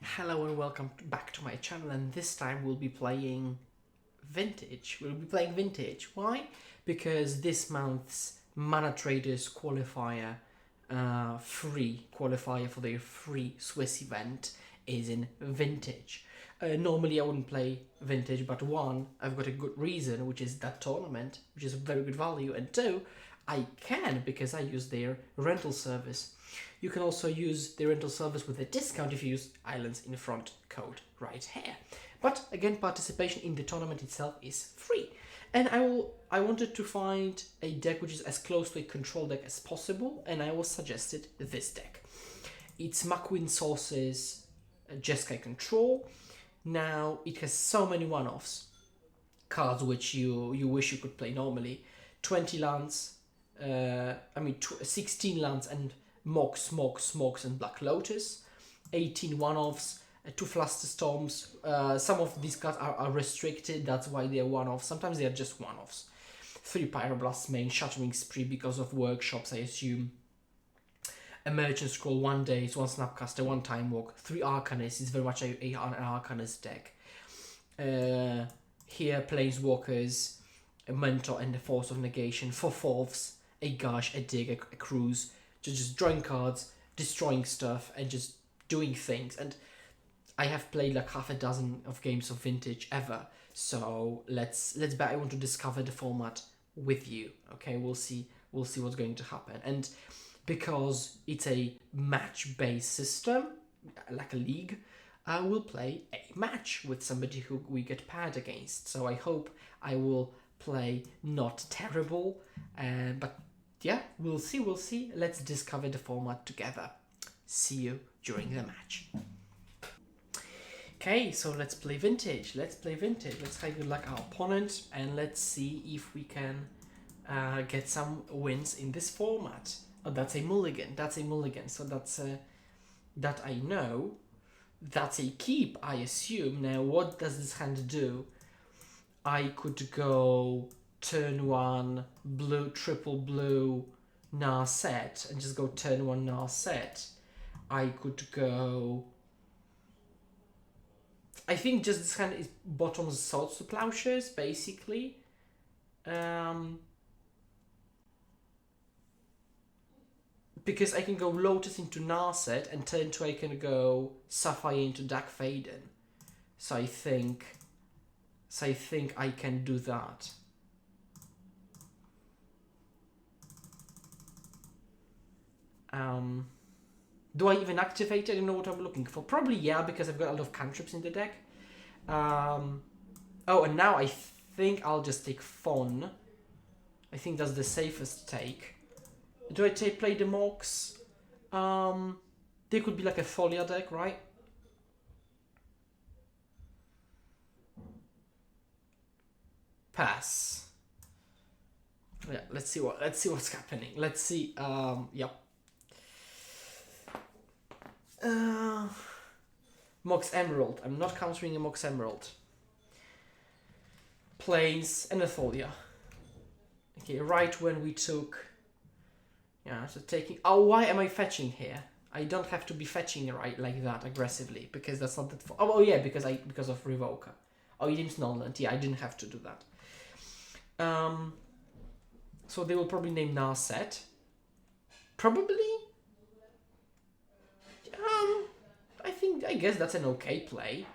Hello and welcome back to my channel, and this time we'll be playing Vintage. Why? Because this month's Mana Traders qualifier, free qualifier for their free Swiss event is in Vintage. Normally I wouldn't play Vintage, but one, I've got a good reason, which is that tournament, which is very good value, and two, I can because I use their rental service. You can also use the rental service with a discount if you use Islands in Front code right here. But again, participation in the tournament itself is free. And I wanted to find a deck which is as close to a control deck as possible, and I was suggested this deck. It's Makwin Source's Jeskai Control. Now, it has so many one-offs, cards which you wish you could play normally. 20 lands, 16 lands and Mox, and Black Lotus, 18 one-offs, 2 Flusterstorms. Some of these cards are restricted, that's why they are one-offs. Sometimes they are just one-offs. 3 Pyroblasts main, Shattering Spree because of workshops, I assume. A Merchant Scroll, 1 Daze, 1 Snapcaster, 1 Time Walk, 3 Arcanists, it's very much an Arcanist deck. Here, Planeswalkers, a Mentor and the Force of Negation, 4 Fourths, a Gush, a Dig, a Cruise, just drawing cards, destroying stuff, and just doing things. And I have played like half a dozen of games of Vintage ever, so let's bet I want to discover the format with you. Okay, we'll see what's going to happen. And because it's a match-based system, like a league, I will play a match with somebody who we get paired against. So I hope I will play not terrible, but yeah, we'll see. Let's discover the format together. See you during the match. Okay, so let's play Vintage. Let's have good luck our opponent, and let's see if we can get some wins in this format. Oh, that's a mulligan. So that's that I know. That's a keep, I assume. Now, what does this hand do? I could go turn 1 blue, triple blue, Narset, and just go turn 1 Narset. I could go, I think just this hand is bottoms Swords to Plowshares, basically. Because I can go Lotus into Narset, and turn 2 I can go Sapphire into Dack Fayden. So I think I can do that. Do I even activate it? I don't know what I'm looking for. Probably yeah, because I've got a lot of cantrips in the deck. Oh, and now I think I'll just take Fawn. I think that's the safest take. Do I play the Mox? There could be like a Folia deck, right? Pass. Yeah, let's see what's happening. Let's see. Yep. Mox Emerald. I'm not countering a Mox Emerald. Plains and a Folia. Okay, right when we took. Yeah, so taking. Oh, why am I fetching here? I don't have to be fetching right like that aggressively because that's not that. Oh yeah, because of Revoker. Oh, Yim's Nonland. Yeah, I didn't have to do that. So they will probably name Narset. Probably. I guess that's an okay play.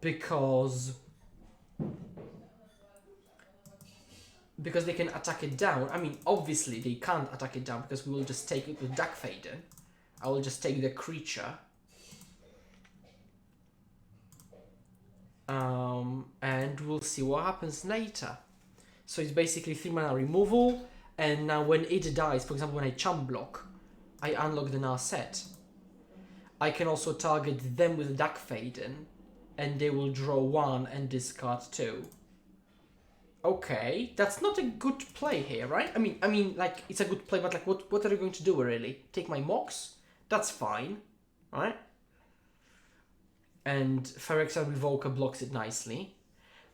Because they can attack it down. I mean, obviously they can't attack it down because we will just take it with Dack Fayden. I will just take the creature. And we'll see what happens later. So it's basically 3 mana removal, and now when it dies, for example when I chump block, I unlock the Narset. I can also target them with Dack Fayden, and they will draw 1 and discard 2. Okay, that's not a good play here, right? I mean, like, it's a good play, but like, what are you going to do, really? Take my Mox? That's fine, right? And Phyrexian Revoker blocks it nicely.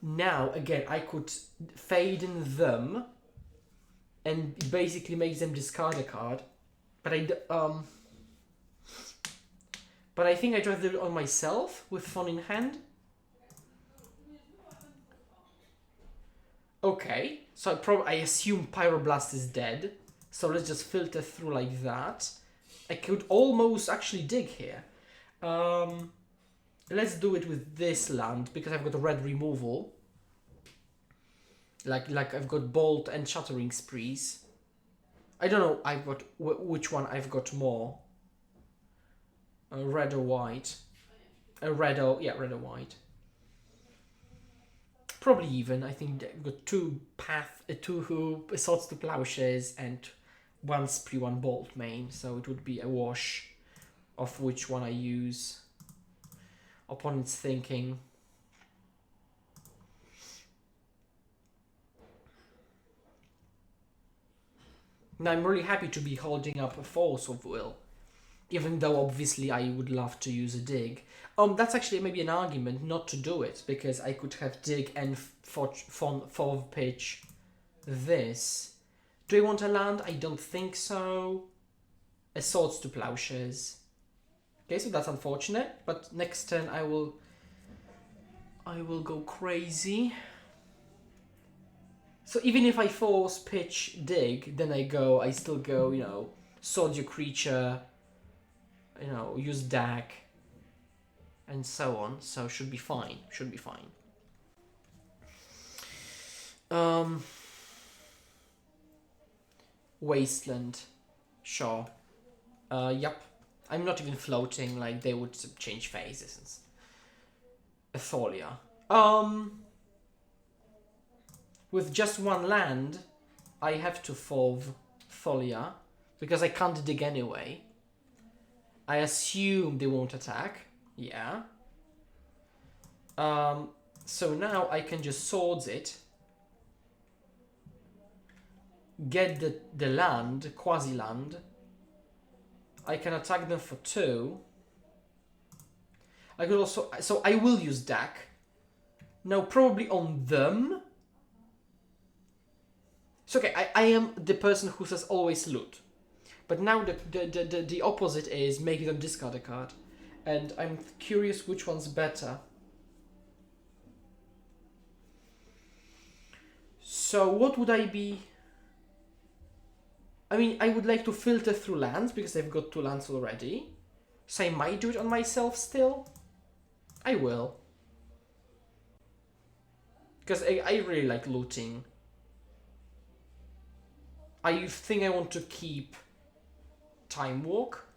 Now, again, I could fade in them, and it basically makes them discard a card. But But I think I tried to do it on myself with Fawn in hand. Okay, so I assume Pyroblast is dead. So let's just filter through like that. I could almost actually dig here. Let's do it with this land because I've got a red removal. Like I've got Bolt and Shattering Sprees. I don't know I've got which one I've got more. Red or white. Red or white. Probably even. I think I've got two Swords to Plowshares and one Spree, one Bolt main. So it would be a wash of which one I use. Opponent's thinking. Now I'm really happy to be holding up a Force of Will. Even though obviously I would love to use a dig. That's actually maybe an argument not to do it, because I could have dig and forward pitch this. Do I want a land? I don't think so. A Swords to Plowshares. Okay, so that's unfortunate, but next turn I will go crazy. So even if I force pitch dig, then I still go, you know, sword your creature, you know, use Dack, and so on. So should be fine. Should be fine. Wasteland, sure. Yep. I'm not even floating. Like they would change phases. Atholia. With just one land, I have to Fove Thalia because I can't dig anyway. I assume they won't attack. Yeah. So now I can just swords it. Get the land, quasi-land. I can attack them for 2. I could also... So I will use Dack. Now probably on them. So okay, I am the person who says always loot. But now the opposite is making them discard a card. And I'm curious which one's better. So what would I be... I mean, I would like to filter through lands because I've got 2 lands already. So I might do it on myself still. I will. Because I really like looting. I think I want to keep Time Walk.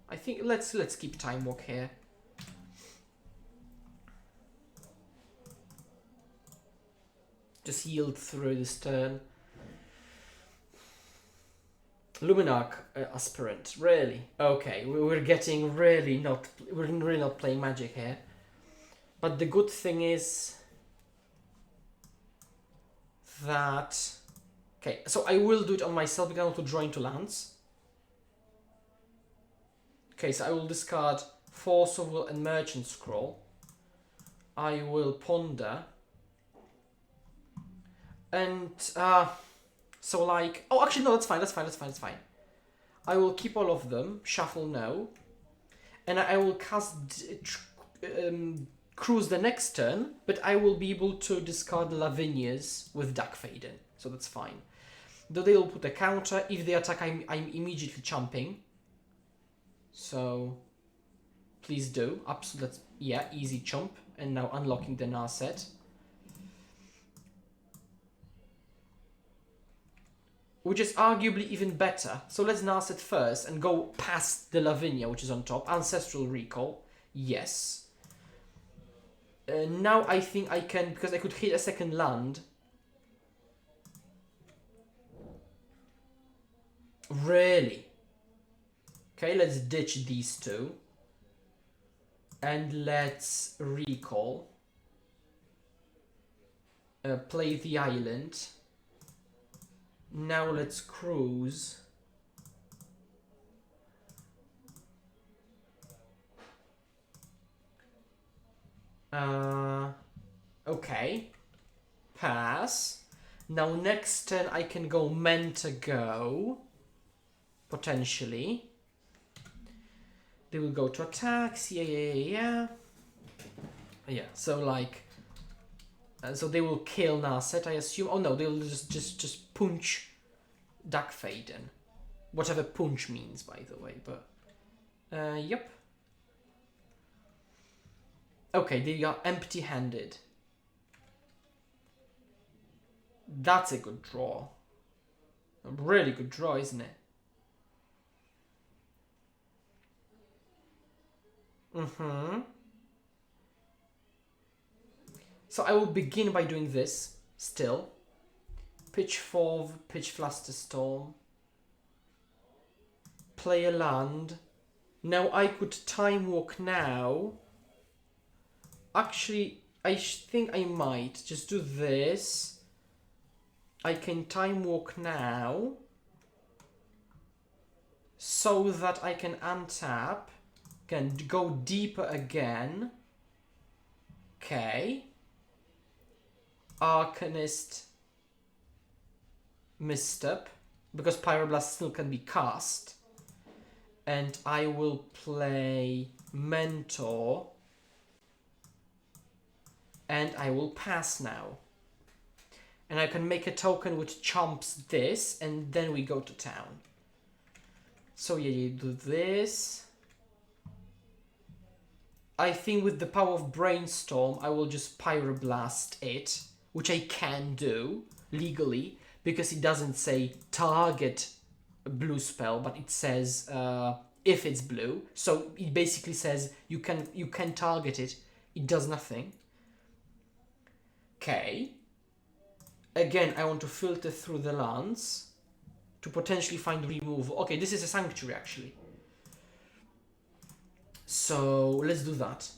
I think let's keep Time Walk here. Just yield through this turn. Luminarch Aspirant, really? Okay, we're getting really not playing Magic here. But the good thing is that okay, so I will do it on myself because I want to draw into lands. Okay, so I will discard Force of Will and Merchant Scroll. I will ponder. And so like, oh actually no, that's fine. I will keep all of them, shuffle no. And I will cast Cruise the next turn, but I will be able to discard Lavinias with Dack Fayden. So that's fine. Though they will put a counter. If they attack, I'm immediately chumping. So please do. Absolutely, yeah, easy chump. And now unlocking the Narset. Which is arguably even better. So let's Narset first and go past the Lavinia, which is on top. Ancestral Recall. Yes. Now I think I can, because I could hit a second land. Really? Okay, let's ditch these 2. And let's recall. Play the island. Now let's cruise. Okay. Pass. Now next turn I can go Mentor go. Potentially. They will go to attacks. Yeah. So like, so they will kill Narset, I assume. Oh no, they'll just punch Dack Fayden. Whatever punch means, by the way. But yep. Okay, they are empty-handed. That's a good draw. A really good draw, isn't it? So I will begin by doing this, still. Pitch Fove, pitch Flusterstorm. Play a land. Now I could Time Walk now. Actually, I think I might just do this. I can Time Walk now. So that I can untap. Can go deeper again. Okay. Arcanist. Misstep. Because Pyroblast still can be cast. And I will play Mentor. And I will pass now. And I can make a token which chomps this, and then we go to town. So yeah, you do this. I think with the power of Brainstorm, I will just Pyroblast it, which I can do legally, because it doesn't say target a blue spell, but it says if it's blue. So it basically says you can target it. It does nothing. Okay. Again, I want to filter through the lands to potentially find removal. Okay, this is a Sanctuary actually. So let's do that.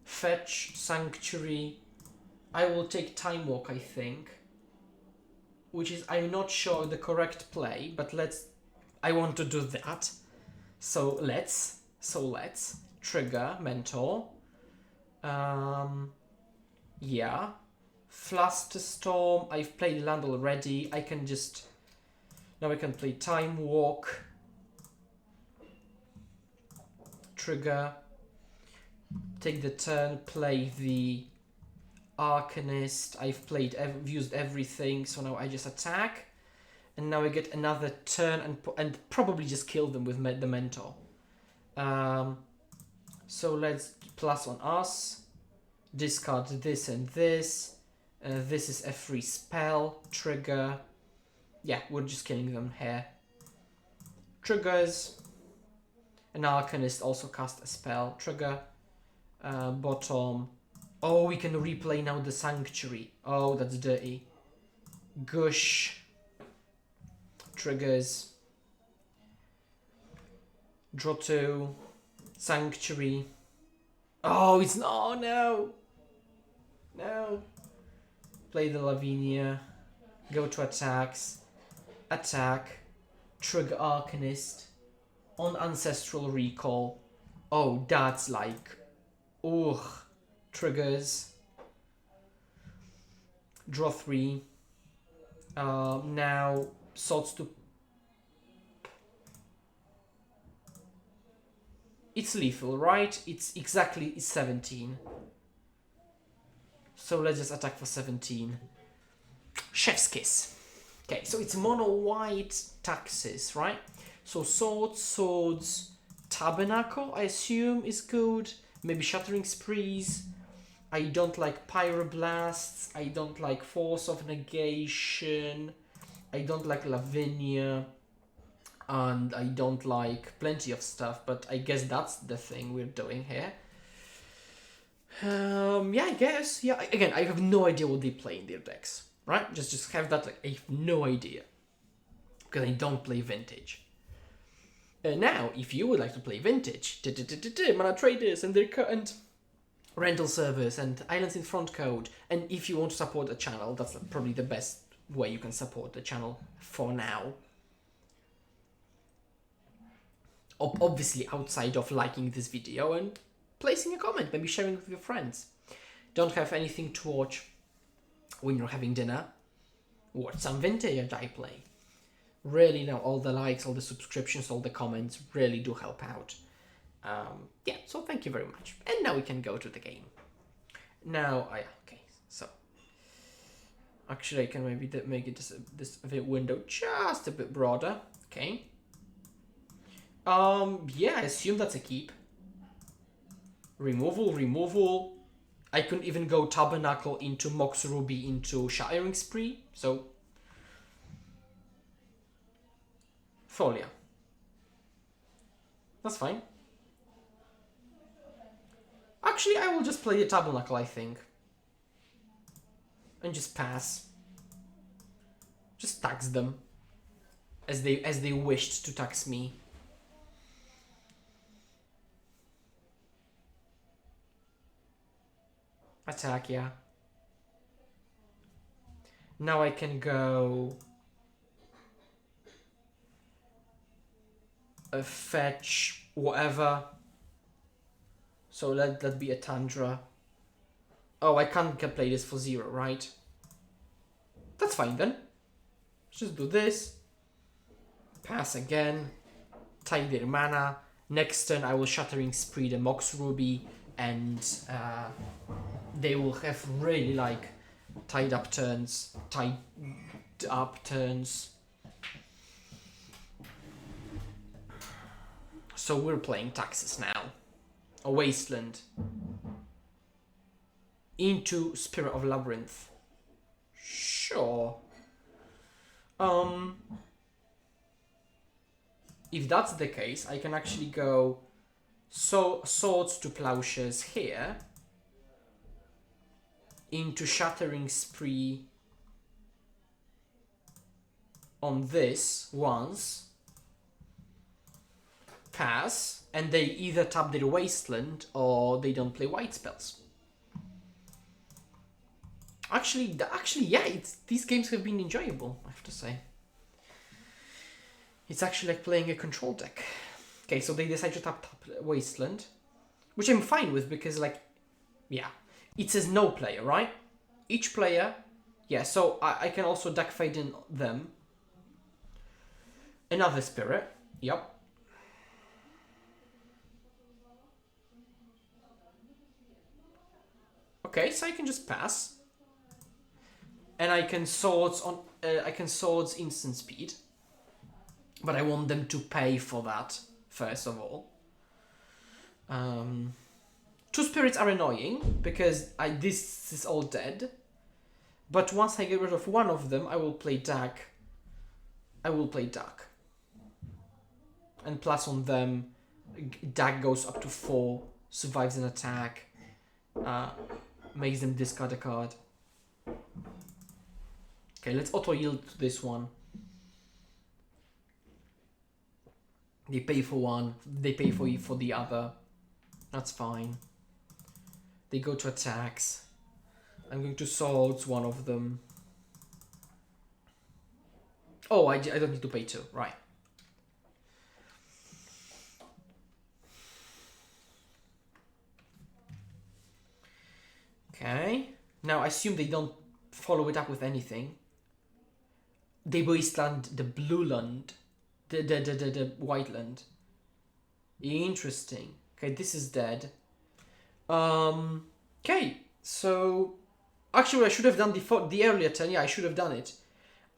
Fetch, Sanctuary. I will take Time Walk, I think. Which is, I'm not sure the correct play, but I want to do that. So let's trigger Mentor. Yeah. Flusterstorm, I've played land already. I can just... Now I can play Time Walk. Trigger. Take the turn, play the Arcanist. I've used everything, so now I just attack. And now I get another turn and probably just kill them with the Mentor. So let's plus on us. Discard this and this. This is a free spell. Trigger. Yeah, we're just killing them here. Triggers. An Arcanist also cast a spell. Trigger. Bottom. Oh, we can replay now the Sanctuary. Oh, that's dirty. Gush. Triggers. Draw 2. Sanctuary. Oh, it's no, oh, no. No. Play the Lavinia. Go to attacks. Attack. Trigger Arcanist. On Ancestral Recall. Oh, that's like... Ugh. Triggers. Draw 3. Now, Swords to... It's lethal, right? It's 17. So let's just attack for 17. Chef's Kiss. Okay, so it's mono white taxes, right? So swords, Tabernacle, I assume is good. Maybe Shattering Sprees. I don't like Pyroblasts. I don't like Force of Negation. I don't like Lavinia. And I don't like plenty of stuff, but I guess that's the thing we're doing here. Yeah, I guess. Yeah, again, I have no idea what they play in their decks, right? Just have that, like, I have no idea. Because I don't play Vintage. Now, if you would like to play Vintage, Mana Traders and their and rental servers and Islands in Front Code, and if you want to support the channel, that's probably the best way you can support the channel for now. Obviously, outside of liking this video and placing a comment, maybe sharing with your friends. Don't have anything to watch when you're having dinner? Watch some Vintage I play. Really, now all the likes, all the subscriptions, all the comments really do help out. Yeah, so thank you very much. And now we can go to the game. Now, okay, so. Actually, I can maybe make it this window just a bit broader. Okay. Yeah, I assume that's a keep. Removal. I couldn't even go Tabernacle into Mox Ruby into Shattering Spree, so... Folia. That's fine. Actually, I will just play the Tabernacle, I think. And just pass. Just tax them. As they wished to tax me. Attack, yeah. Now I can go... fetch, whatever. So let that be a Tundra. Oh, I can't play this for 0, right? That's fine then. Let's just do this. Pass again. Tide their mana. Next turn I will Shattering Spree the Mox Ruby, and they will have really like tied up turns. So we're playing Taxes now. A Wasteland. Into Spirit of Labyrinth. Sure. If that's the case, I can actually go Swords to Plowshares here. Into Shattering Spree on this once. Pass, and they either tap their Wasteland or they don't play white spells. Actually, yeah, these games have been enjoyable, I have to say. It's actually like playing a control deck. Okay, so they decide to tap Wasteland, which I'm fine with because, like, yeah, it says no player, right? Each player, yeah, so I can also Dack Fayden them. Another Spirit, yep. Okay, so I can just pass, and I can swords instant speed, but I want them to pay for that first of all. 2 spirits are annoying because this is all dead, but once I get rid of one of them, I will play Dack. And plus on them, Dack goes up to 4, survives an attack. Makes them discard a card. Okay, let's auto yield to this one. They pay for one, they pay for the other. That's fine. They go to attacks. I'm going to swords one of them. Oh, I don't need to pay 2, right. Okay, now I assume they don't follow it up with anything. They wasteland the blue land, the white land. Interesting. Okay, this is dead. Okay, so actually I should have done the earlier turn. Yeah, I should have done it.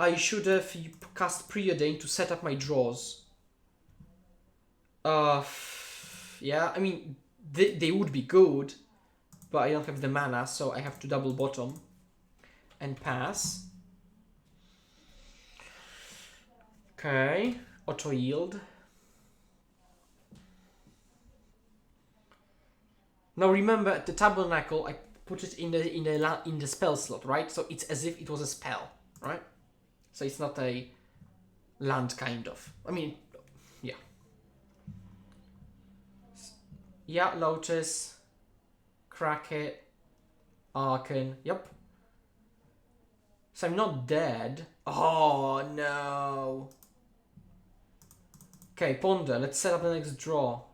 I should have cast Preordain to set up my draws. Yeah, I mean they would be good. But I don't have the mana, so I have to double bottom and pass. Okay, auto yield. Now remember, at the Tabernacle, I put it in the spell slot, right? So it's as if it was a spell, right? So it's not a land, kind of. I mean, yeah. Yeah, Lotus. Crack it. Arcan. Yep. So I'm not dead. Oh, no. Okay, Ponder. Let's set up the next draw.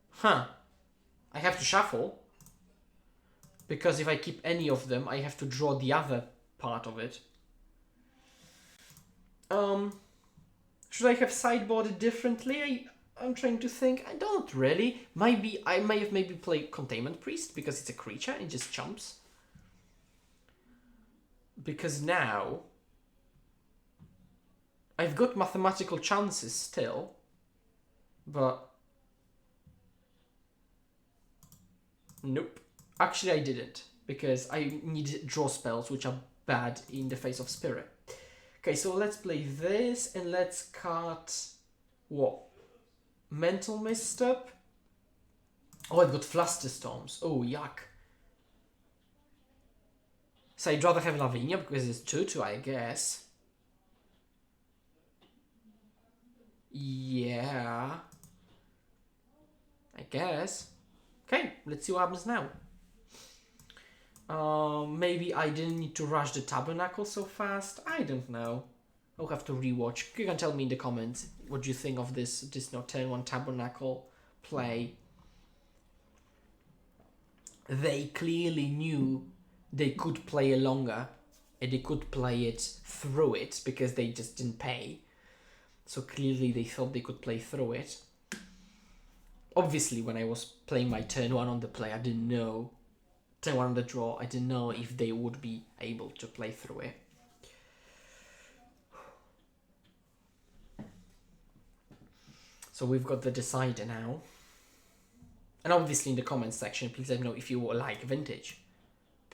Huh. I have to shuffle. Because if I keep any of them, I have to draw the other part of it. Should I have sideboarded differently? I'm trying to think. I don't really. Maybe I may have played Containment Priest because it's a creature and just jumps. Because now I've got mathematical chances still, but nope. Actually, I didn't because I need draw spells, which are bad in the face of Spirit. Okay, so let's play this and let's cut what? Mental Misstep. Oh, I've got Flusterstorms. Oh, yuck. So I'd rather have Lavinia because it's 2/2, I guess. Yeah. I guess. Okay, let's see what happens now. Maybe I didn't need to rush the Tabernacle so fast. I don't know. I'll have to rewatch. You can tell me in the comments what you think of this turn 1 Tabernacle play. They clearly knew they could play it longer and they could play it through it because they just didn't pay. So clearly they thought they could play through it. Obviously, when I was playing my turn 1 on the play, I didn't know. Turn 1 on the draw, I didn't know if they would be able to play through it. So we've got the decider now. And obviously in the comments section, please let me know if you like vintage.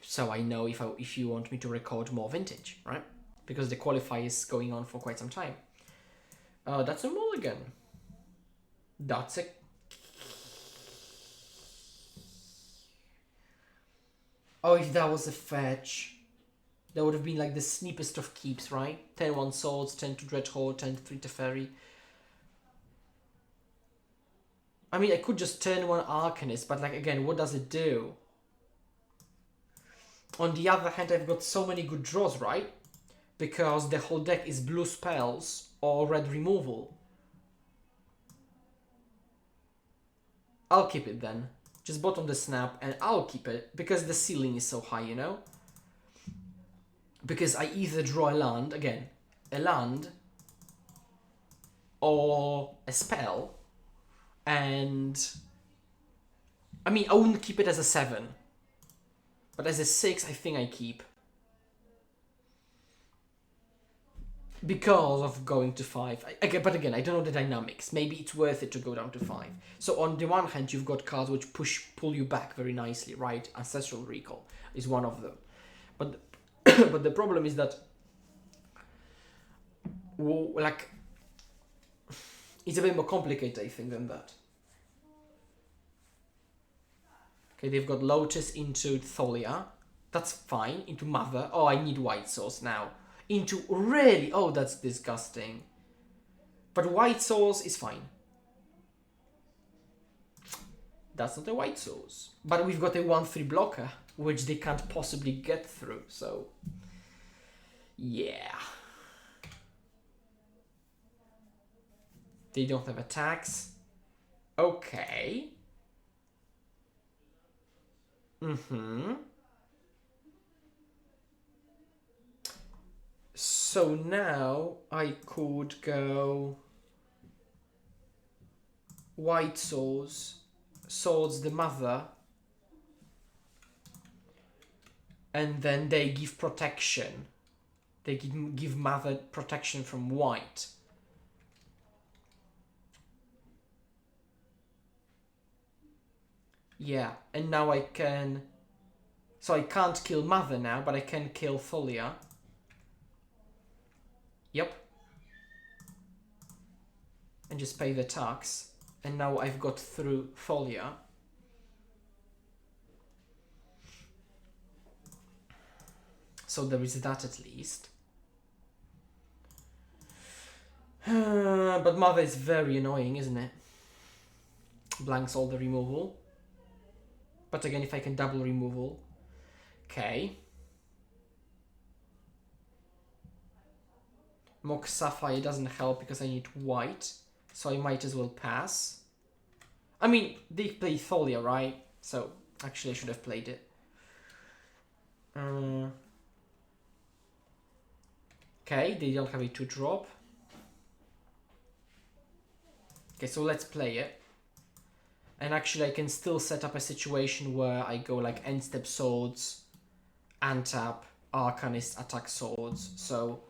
So I know if you want me to record more vintage, right? Because the qualifier is going on for quite some time. That's a mulligan. That's a... Oh, if that was a fetch, that would have been like the sneapest of keeps, right? 10-1 swords, 10 to Dreadhorde, 10 to 3 to Fairy. I mean, I could just turn 1 Arcanist, but like again, what does it do? On the other hand, I've got so many good draws, right? Because the whole deck is blue spells or red removal. I'll keep it then. Just bottom the snap and I'll keep it because the ceiling is so high, you know? Because I either draw a land, again, a land or a spell. And I mean, I wouldn't keep it as a 7, but as a 6, I think I keep. Because of going to 5. But again, I don't know the dynamics. Maybe it's worth it to go down to 5. So on the one hand, you've got cards which pull you back very nicely, right? Ancestral Recall is one of them. But but the problem is that, well, like, it's a bit more complicated, I think, than that. Okay, they've got Lotus into Thalia. That's fine. Into Mother. Oh, I need White Source now. Into really? Oh, that's disgusting. But White Source is fine. That's not a White Source. But we've got a 1/3 blocker, which they can't possibly get through. So, yeah. They don't have attacks. Okay. So now I could go White Swords, Swords the Mother, and then they give protection. They give Mother protection from white. Yeah, and now I can... So I can't kill Mother now, but I can kill Thalia. Yep. And just pay the tax. And now I've got through Thalia. So there is that at least. But Mother is very annoying, isn't it? Blanks all the removal. But again, if I can double removal. Okay. Mox Sapphire doesn't help because I need white. So I might as well pass. I mean, they play Thalia, right? So actually I should have played it. Okay, they don't have a 2-drop. Okay, so let's play it. And actually I can still set up a situation where I go like end step swords, untap, Arcanist, attack swords, so...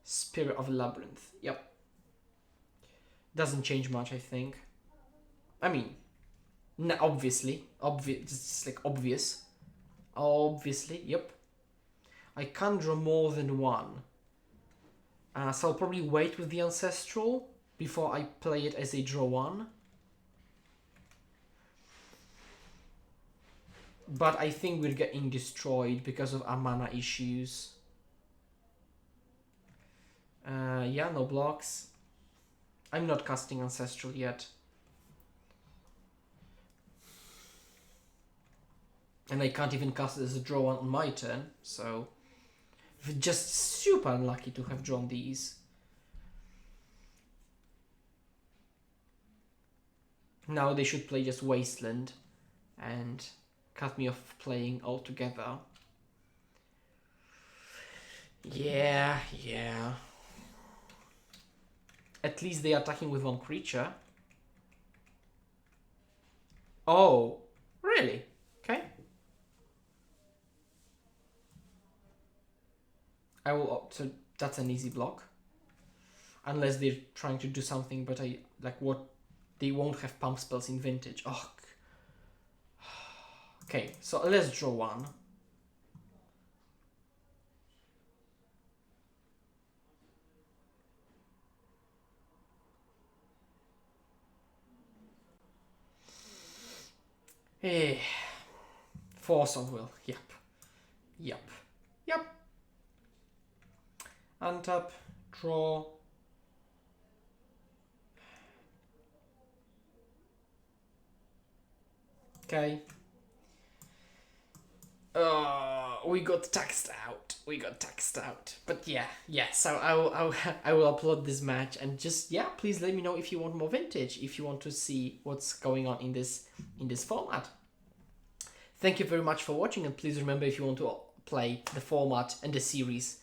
Spirit of Labyrinth, yep. Doesn't change much, I think. I mean, obviously, it's like obvious. Obviously, yep. I can't draw more than one. So I'll probably wait with the Ancestral before I play it as a draw one. But I think we're getting destroyed because of our mana issues. Yeah, no blocks. I'm not casting Ancestral yet. And I can't even cast it as a draw one on my turn, so... Just super unlucky to have drawn these. Now they should play just Wasteland and cut me off playing altogether. Yeah. At least they're attacking with one creature. Oh, really? Okay. I will opt, so that's an easy block. Unless they're trying to do something, but I like what they won't have pump spells in Vintage. Oh. Okay, so let's draw one. Eh. Force of Will. Yep. Untap, draw. Okay. We got taxed out. But yeah. So I will upload this match and just please let me know if you want more Vintage, if you want to see what's going on in this format. Thank you very much for watching, and please remember, if you want to play the format and the series,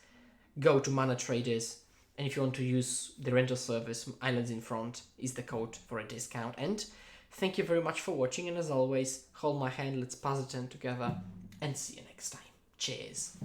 go to Mana Traders, and if you want to use the rental service, Islands in Front is the code for a discount. And thank you very much for watching, and as always, hold my hand, let's pass the turn together, and see you next time. Cheers.